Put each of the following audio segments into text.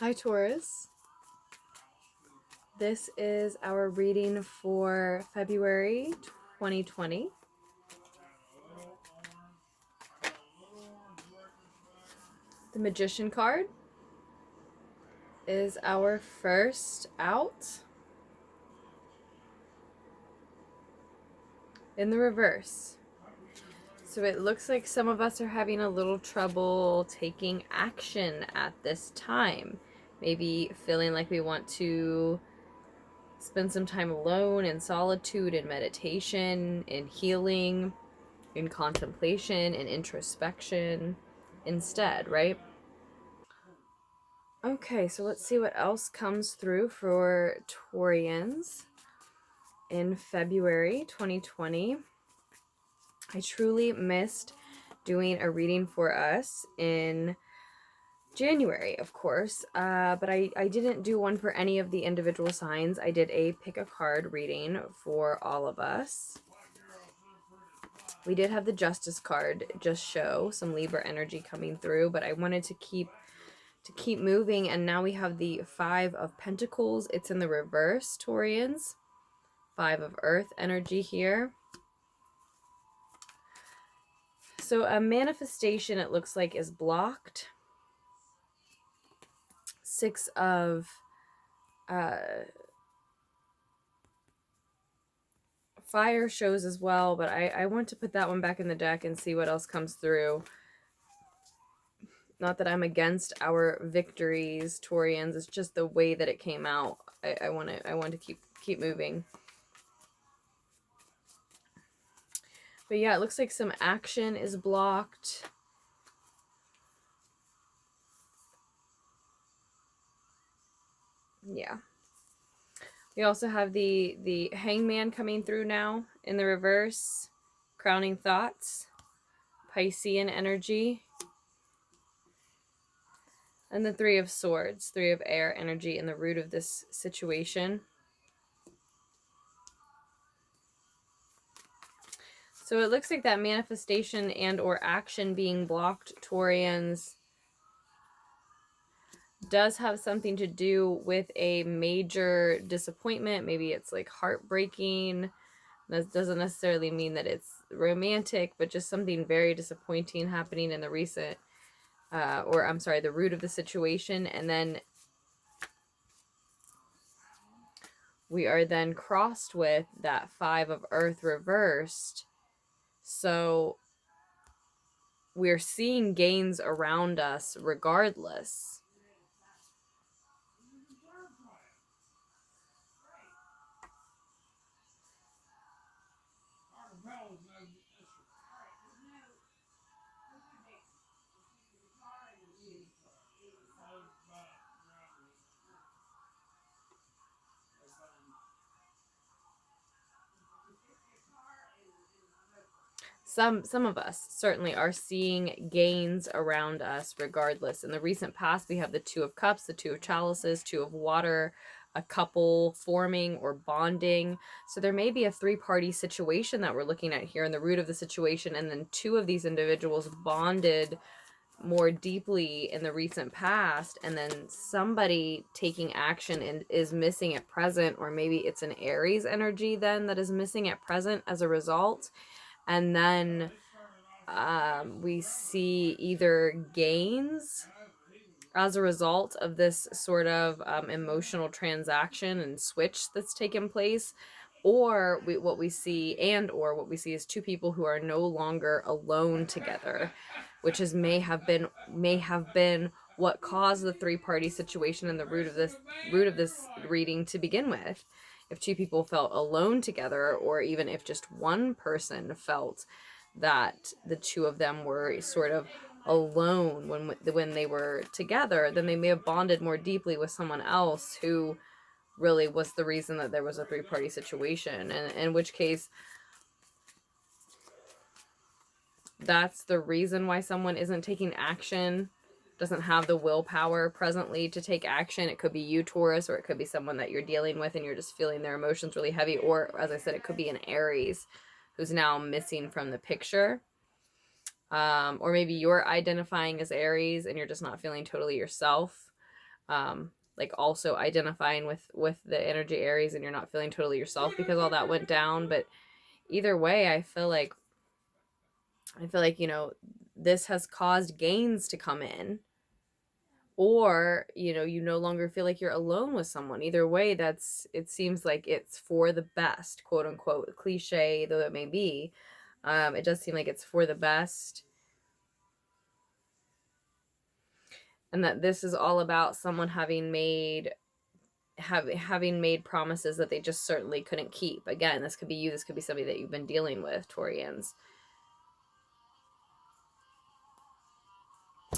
Hi Taurus, this is our reading for February 2020. The Magician card is our first out in the reverse. So it looks like some of us are having a little trouble taking action at this time. Maybe feeling like we want to spend some time alone in solitude, in meditation, in healing, in contemplation, in introspection instead, right? Okay, so let's see what else comes through for Taurians in February 2020. I truly missed doing a reading for us in January, of course, but I didn't do one for any of the individual signs. I did a pick a card reading for all of us. We did have the Justice card just show some Libra energy coming through, but I wanted to keep moving, and now we have the Five of Pentacles. It's in the reverse, Taurians. Five of Earth energy here. So a manifestation, it looks like, is blocked. Six of Fire shows as well, but I want to put that one back in the deck and see what else comes through. Not that I'm against our victories, Taurians. It's just the way that it came out. I want to keep moving. But yeah, it looks like some action is blocked. Yeah. We also have the Hangman coming through now in the reverse. Crowning Thoughts. Piscean energy. And the Three of Swords. Three of Air energy in the root of this situation. So it looks like that manifestation and or action being blocked, Taurians, does have something to do with a major disappointment. Maybe it's like heartbreaking. That doesn't necessarily mean that it's romantic, but just something very disappointing happening in the recent, the root of the situation. And then we are then crossed with that Five of Earth reversed. So we're seeing gains around us regardless. Some of us certainly are seeing gains around us regardless. In the recent past, we have the Two of Cups, the Two of Chalices, Two of Water, a couple forming or bonding. So there may be a three-party situation that we're looking at here in the root of the situation, and then two of these individuals bonded more deeply in the recent past, and then somebody taking action and is missing at present, or maybe it's an Aries energy then that is missing at present as a result. And then we see either gains as a result of this sort of emotional transaction and switch that's taken place, or what we see is two people who are no longer alone together, which may have been what caused the three-party situation and the root of this reading to begin with. If two people felt alone together, or even if just one person felt that the two of them were sort of alone when they were together, then they may have bonded more deeply with someone else who really was the reason that there was a three-party situation, and in which case that's the reason why someone isn't taking action, doesn't have the willpower presently to take action. It could be you, Taurus, or it could be someone that you're dealing with and you're just feeling their emotions really heavy, or as I said, it could be an Aries who's now missing from the picture. Or maybe you're identifying as Aries and you're just not feeling totally yourself. Like also identifying with the energy Aries, and you're not feeling totally yourself because all that went down. But either way, I feel like, this has caused gains to come in, or, you no longer feel like you're alone with someone. Either way, it seems like it's for the best, quote unquote, cliche though it may be. It does seem like it's for the best, and that this is all about someone having made promises that they just certainly couldn't keep. Again, this could be you, this could be somebody that you've been dealing with, Taurians.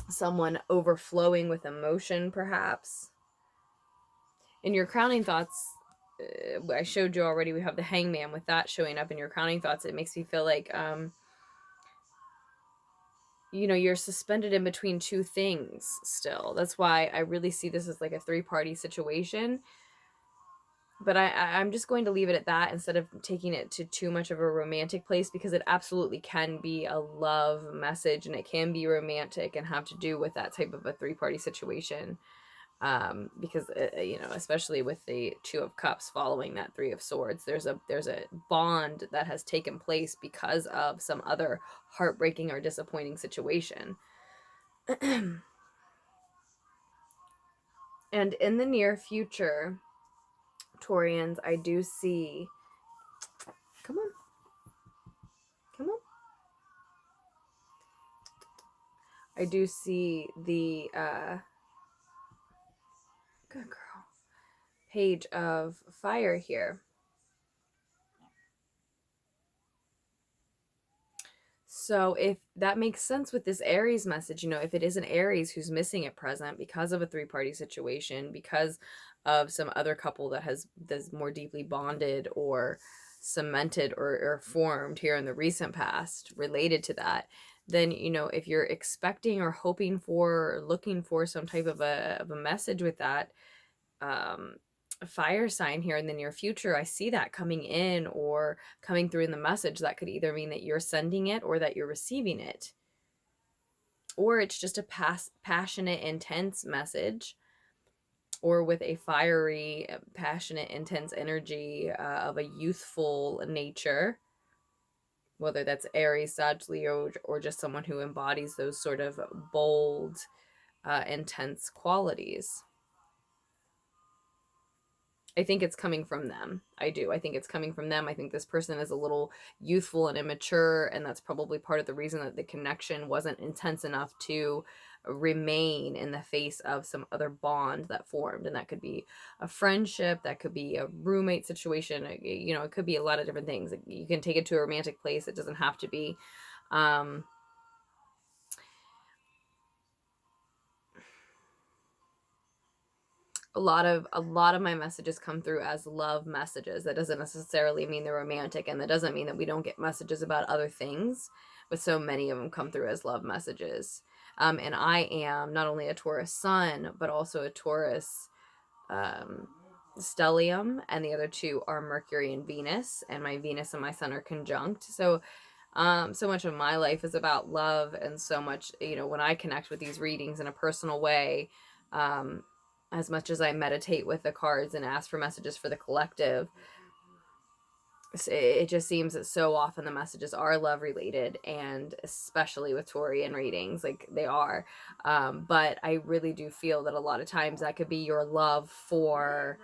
Someone overflowing with emotion, perhaps. In your crowning thoughts, I showed you already, we have the Hangman. With that showing up in your crowning thoughts, it makes me feel like you're suspended in between two things still. That's why I really see this as like a three-party situation. But I'm just going to leave it at that instead of taking it to too much of a romantic place, because it absolutely can be a love message, and it can be romantic and have to do with that type of a three-party situation. Because especially with the Two of Cups following that Three of Swords, there's a bond that has taken place because of some other heartbreaking or disappointing situation. And in the near future, Taurians, I do see, come on, I do see the good girl, Page of Fire here. So if that makes sense with this Aries message, if it is an Aries who's missing at present because of a three-party situation, because of some other couple that's more deeply bonded or cemented or formed here in the recent past related to that, then, if you're expecting or hoping for, or looking for some type of a message with that, fire sign here in the near future, I see that coming in or coming through in the message. That could either mean that you're sending it or that you're receiving it, or it's just a passionate, intense message, or with a fiery, passionate, intense energy of a youthful nature, whether that's Aries, Sag, Leo, or just someone who embodies those sort of bold, intense qualities. I think it's coming from them. I do. I think it's coming from them. I think this person is a little youthful and immature, and that's probably part of the reason that the connection wasn't intense enough to remain in the face of some other bond that formed. And that could be a friendship, that could be a roommate situation. It could be a lot of different things. You can take it to a romantic place. It doesn't have to be. A lot of my messages come through as love messages. That doesn't necessarily mean they're romantic, and that doesn't mean that we don't get messages about other things, but so many of them come through as love messages. And I am not only a Taurus sun, but also a Taurus stellium, and the other two are Mercury and Venus, and my Venus and my sun are conjunct. So so much of my life is about love, and so much, when I connect with these readings in a personal way, as much as I meditate with the cards and ask for messages for the collective, it just seems that so often the messages are love related, and especially with Taurian readings, like they are. But I really do feel that a lot of times that could be your love for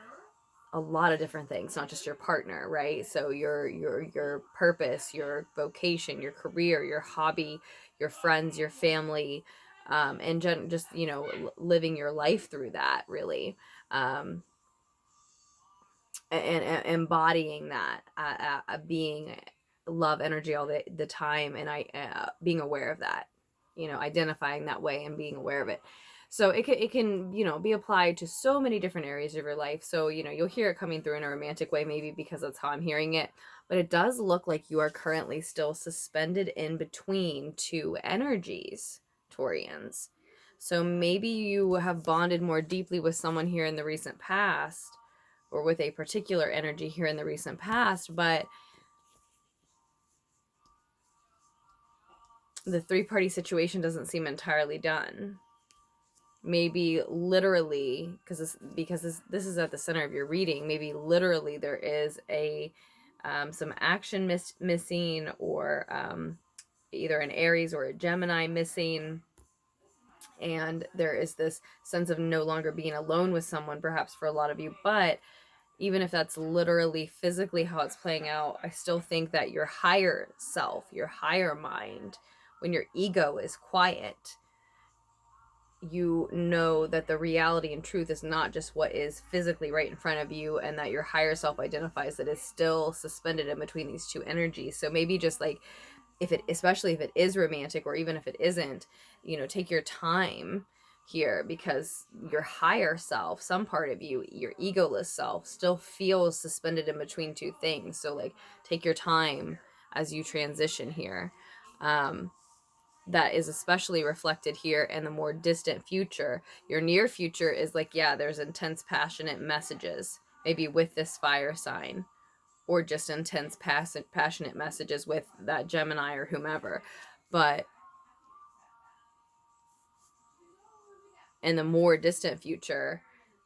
a lot of different things, not just your partner, right? So your purpose, your vocation, your career, your hobby, your friends, your family, and just living your life through that, really, and embodying that, being love energy all the time, and being aware of that, identifying that way and being aware of it. So it can be applied to so many different areas of your life. So you'll hear it coming through in a romantic way, maybe because that's how I'm hearing it, but it does look like you are currently still suspended in between two energies, Taurians. So maybe you have bonded more deeply with someone here in the recent past, or with a particular energy here in the recent past, but the three-party situation doesn't seem entirely done. maybe literally, because this is at the center of your reading, maybe literally there is a some action missing, or either an Aries or a Gemini missing, and there is this sense of no longer being alone with someone, perhaps for a lot of you. But even if that's literally physically how it's playing out, I still think that your higher self, your higher mind, when your ego is quiet, you know that the reality and truth is not just what is physically right in front of you, and that your higher self identifies that it's still suspended in between these two energies. So maybe just like, if it, especially if it is romantic, or even if it isn't, take your time here, because your higher self, some part of you, your egoless self, still feels suspended in between two things. So like, take your time as you transition here. That is especially reflected here in the more distant future. Your near future is like, yeah, there's intense, passionate messages, maybe with this fire sign, or just intense, passionate messages with that Gemini or whomever. But in the more distant future,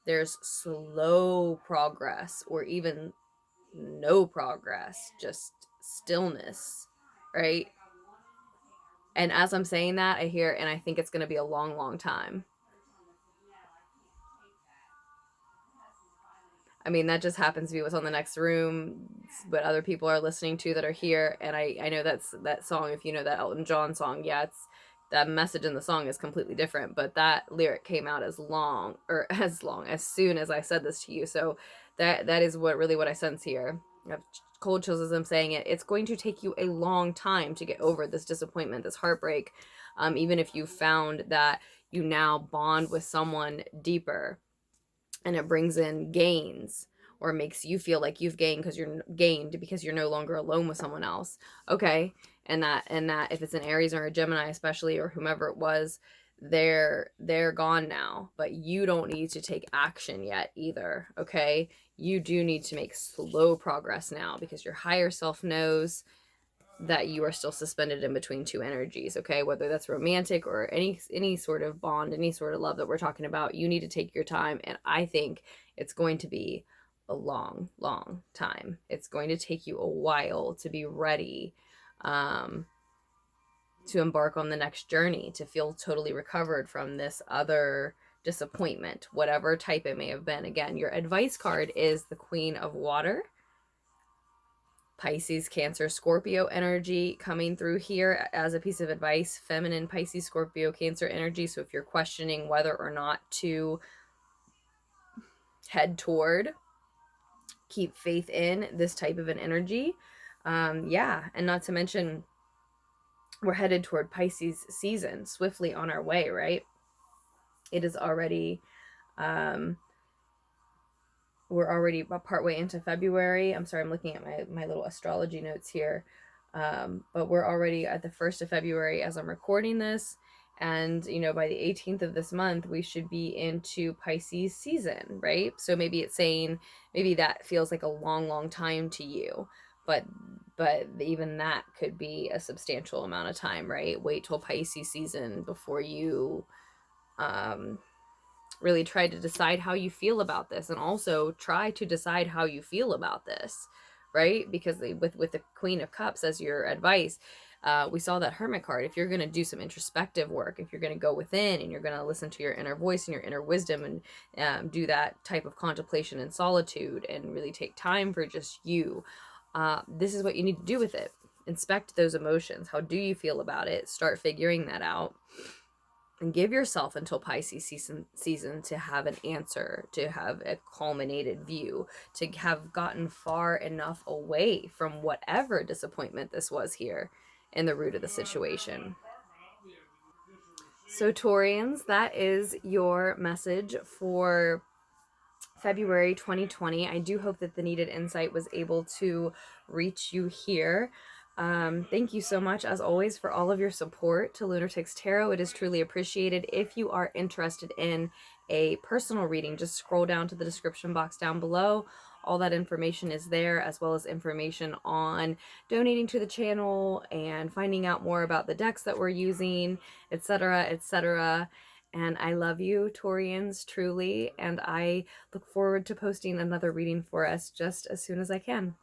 there's slow progress, or even no progress, just stillness, right? And as I'm saying that, I hear, and I think it's going to be a long, long time. I mean, that just happens to be what's on the next room, but other people are listening to that are here. And I know that's that song, if you know that Elton John song, yeah, it's that message in the song is completely different, but that lyric came out as soon as I said this to you. So that is what I sense here. I have cold chills as I'm saying it. It's going to take you a long time to get over this disappointment, this heartbreak. Even if you found that you now bond with someone deeper, and it brings in gains, or makes you feel like you've gained because you're no longer alone with someone else. Okay. And that if it's an Aries or a Gemini, especially, or whomever it was, they're gone now, but you don't need to take action yet either. Okay. You do need to make slow progress now, because your higher self knows that you are still suspended in between two energies. Okay, whether that's romantic or any sort of bond, any sort of love that we're talking about, you need to take your time. And I think it's going to be a long, long time. It's going to take you a while to be ready to embark on the next journey, to feel totally recovered from this other disappointment, whatever type it may have been. Again, your advice card is the Queen of Water. Pisces, Cancer, Scorpio energy coming through here as a piece of advice. Feminine, Pisces, Scorpio, Cancer energy. So if you're questioning whether or not to head toward, keep faith in this type of an energy. Yeah, and not to mention, we're headed toward Pisces season, swiftly on our way, right? It is already, we're already partway into February. I'm sorry, I'm looking at my little astrology notes here. But we're already at the 1st of February as I'm recording this. And, by the 18th of this month, we should be into Pisces season, right? So maybe it's saying, maybe that feels like a long, long time to you. But even that could be a substantial amount of time, right? Wait till Pisces season before you really try to decide how you feel about this, and also try to decide how you feel about this, right? Because with the Queen of Cups as your advice, we saw that Hermit card. If you're going to do some introspective work, if you're going to go within and you're going to listen to your inner voice and your inner wisdom, and do that type of contemplation and solitude, and really take time for just you, this is what you need to do with it. Inspect those emotions. How do you feel about it? Start figuring that out. And give yourself until Pisces season to have an answer, to have a culminated view, to have gotten far enough away from whatever disappointment this was here in the root of the situation. So Taurians, that is your message for February 2020. I do hope that the needed insight was able to reach you here. Thank you so much, as always, for all of your support to Lunartics Tarot. It is truly appreciated. If you are interested in a personal reading, just scroll down to the description box down below. All that information is there, as well as information on donating to the channel and finding out more about the decks that we're using, etc., etc. And I love you, Taurians, truly. And I look forward to posting another reading for us just as soon as I can.